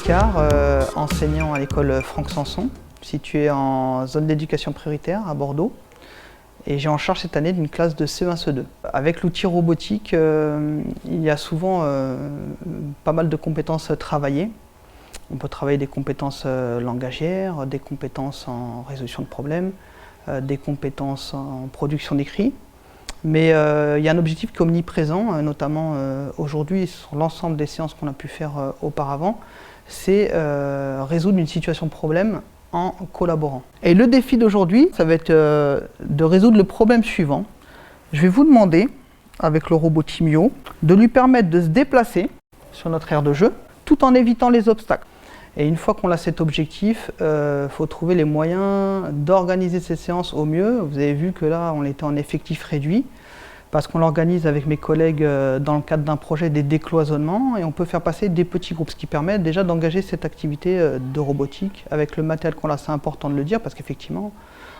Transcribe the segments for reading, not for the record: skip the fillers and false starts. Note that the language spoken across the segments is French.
Picard, enseignant à l'école Franck Sanson, située en zone d'éducation prioritaire à Bordeaux. Et j'ai en charge cette année d'une classe de CE1, CE2. Avec l'outil robotique, il y a souvent pas mal de compétences travaillées. On peut travailler des compétences langagières, des compétences en résolution de problèmes, des compétences en production d'écrits. Mais il y a un objectif qui est omniprésent, notamment aujourd'hui sur l'ensemble des séances qu'on a pu faire auparavant, c'est résoudre une situation de problème en collaborant. Et le défi d'aujourd'hui, ça va être de résoudre le problème suivant. Je vais vous demander, avec le robot Timio, de lui permettre de se déplacer sur notre aire de jeu, tout en évitant les obstacles. Et une fois qu'on a cet objectif, faut trouver les moyens d'organiser ces séances au mieux. Vous avez vu que là, on était en effectif réduit, parce qu'on l'organise avec mes collègues dans le cadre d'un projet des décloisonnements, et on peut faire passer des petits groupes, ce qui permet déjà d'engager cette activité de robotique avec le matériel qu'on a. C'est important de le dire, parce qu'effectivement,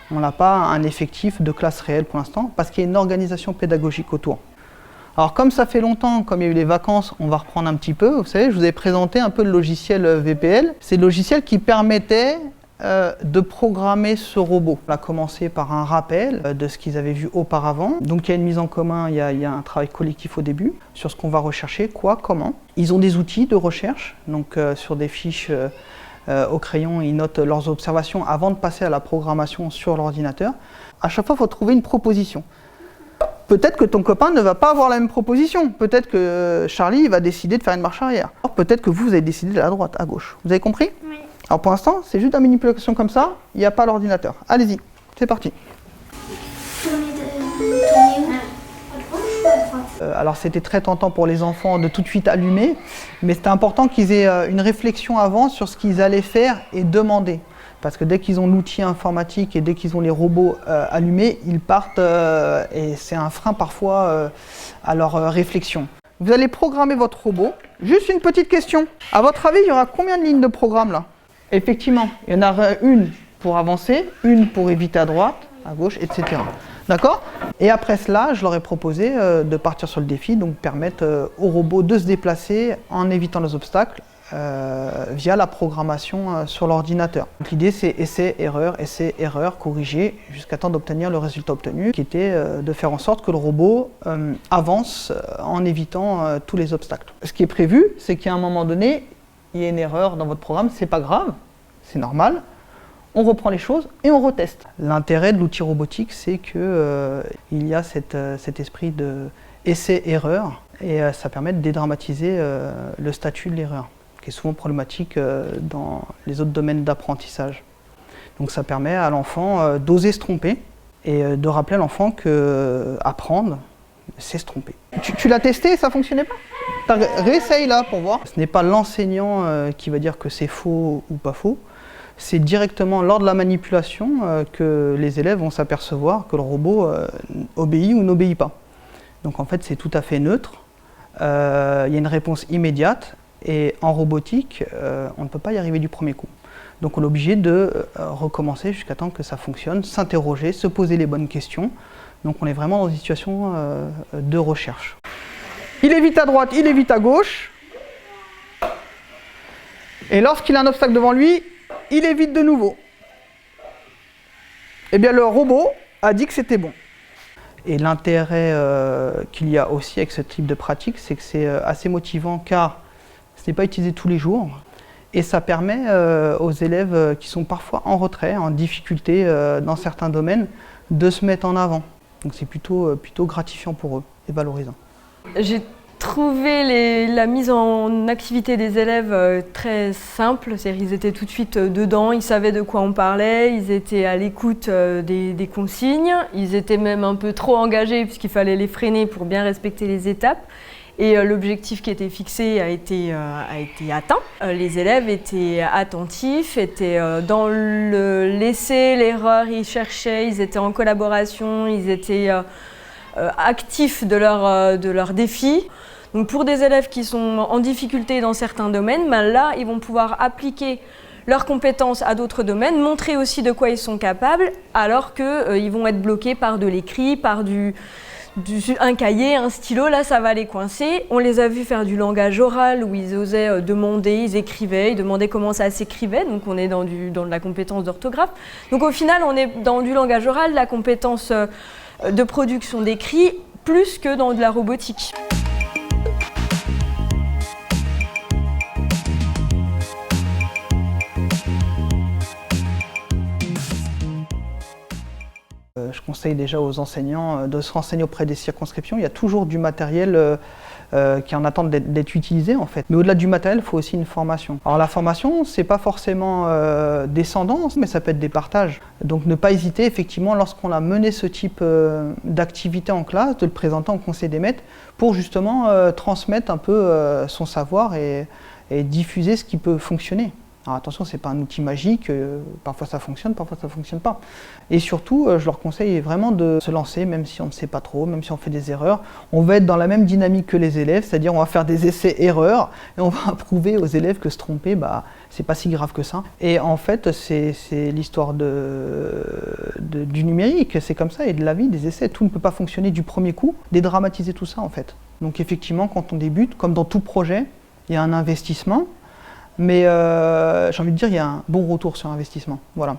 on n'a pas un effectif de classe réelle pour l'instant, parce qu'il y a une organisation pédagogique autour. Alors comme ça fait longtemps, comme il y a eu les vacances, on va reprendre un petit peu. Vous savez, je vous ai présenté un peu le logiciel VPL. C'est le logiciel qui permettait de programmer ce robot. On a commencé par un rappel de ce qu'ils avaient vu auparavant. Donc il y a une mise en commun, il y a un travail collectif au début sur ce qu'on va rechercher, quoi, comment. Ils ont des outils de recherche, donc sur des fiches au crayon, ils notent leurs observations avant de passer à la programmation sur l'ordinateur. À chaque fois, il faut trouver une proposition. Peut-être que ton copain ne va pas avoir la même proposition. Peut-être que Charlie va décider de faire une marche arrière. Peut-être que vous avez décidé d'aller à droite, à gauche. Vous avez compris ? Oui. Alors pour l'instant, c'est juste une manipulation comme ça, il n'y a pas l'ordinateur. Allez-y, c'est parti. Alors c'était très tentant pour les enfants de tout de suite allumer, mais c'était important qu'ils aient une réflexion avant sur ce qu'ils allaient faire et demander. Parce que dès qu'ils ont l'outil informatique et dès qu'ils ont les robots allumés, ils partent et c'est un frein parfois à leur réflexion. Vous allez programmer votre robot. Juste une petite question. À votre avis, il y aura combien de lignes de programme là ? Effectivement, il y en aura une pour avancer, une pour éviter à droite, à gauche, etc. D'accord ? Et après cela, je leur ai proposé de partir sur le défi, donc permettre au robot de se déplacer en évitant les obstacles via la programmation sur l'ordinateur. L'idée c'est essai, erreur, corriger, jusqu'à temps d'obtenir le résultat obtenu, qui était de faire en sorte que le robot avance en évitant tous les obstacles. Ce qui est prévu, c'est qu'à un moment donné, il y a une erreur dans votre programme, c'est pas grave, c'est normal. On reprend les choses et on reteste. L'intérêt de l'outil robotique, c'est qu'il y a cet esprit de essai-erreur et ça permet de dédramatiser le statut de l'erreur, qui est souvent problématique dans les autres domaines d'apprentissage. Donc ça permet à l'enfant d'oser se tromper et de rappeler à l'enfant qu'apprendre, c'est se tromper. Tu l'as testé et ça ne fonctionnait pas ? Réessaye là pour voir. Ce n'est pas l'enseignant qui va dire que c'est faux ou pas faux. C'est directement lors de la manipulation que les élèves vont s'apercevoir que le robot obéit ou n'obéit pas. Donc en fait c'est tout à fait neutre. Il y a une réponse immédiate et en robotique on ne peut pas y arriver du premier coup. Donc on est obligé de recommencer jusqu'à temps que ça fonctionne, s'interroger, se poser les bonnes questions. Donc on est vraiment dans une situation de recherche. Il évite à droite, il évite à gauche. Et lorsqu'il a un obstacle devant lui, il évite de nouveau. Eh bien le robot a dit que c'était bon. Et l'intérêt qu'il y a aussi avec ce type de pratique, c'est que c'est assez motivant car ce n'est pas utilisé tous les jours. Et ça permet aux élèves qui sont parfois en retrait, en difficulté dans certains domaines, de se mettre en avant. Donc c'est plutôt gratifiant pour eux et valorisant. J'ai trouvé la mise en activité des élèves très simple, c'est-à-dire qu'ils étaient tout de suite dedans, ils savaient de quoi on parlait, ils étaient à l'écoute des consignes, ils étaient même un peu trop engagés puisqu'il fallait les freiner pour bien respecter les étapes. Et l'objectif qui était fixé a été atteint. Les élèves étaient attentifs, étaient dans l'essai, l'erreur, ils cherchaient, ils étaient en collaboration, ils étaient actifs de leur défi. Donc pour des élèves qui sont en difficulté dans certains domaines, là, ils vont pouvoir appliquer leurs compétences à d'autres domaines, montrer aussi de quoi ils sont capables, alors qu'ils vont être bloqués par de l'écrit, par du un cahier, un stylo, là ça va les coincer. On les a vus faire du langage oral où ils osaient demander, ils écrivaient, ils demandaient comment ça s'écrivait, donc on est dans de la compétence d'orthographe. Donc au final on est dans du langage oral, la compétence de production d'écrit, plus que dans de la robotique. Je conseille déjà aux enseignants de se renseigner auprès des circonscriptions. Il y a toujours du matériel qui est en attente d'être utilisé en fait. Mais au-delà du matériel, il faut aussi une formation. Alors la formation, c'est pas forcément descendance, mais ça peut être des partages. Donc ne pas hésiter effectivement lorsqu'on a mené ce type d'activité en classe, de le présenter en conseil des maîtres pour justement transmettre un peu son savoir et diffuser ce qui peut fonctionner. Alors attention, ce n'est pas un outil magique, parfois ça fonctionne pas. Et surtout, je leur conseille vraiment de se lancer, même si on ne sait pas trop, même si on fait des erreurs. On va être dans la même dynamique que les élèves, c'est-à-dire on va faire des essais-erreurs et on va prouver aux élèves que se tromper, c'est pas si grave que ça. Et en fait, c'est l'histoire du numérique, c'est comme ça, et de la vie, des essais. Tout ne peut pas fonctionner du premier coup, dédramatiser tout ça en fait. Donc effectivement, quand on débute, comme dans tout projet, il y a un investissement. Mais j'ai envie de dire, il y a un bon retour sur investissement. Voilà.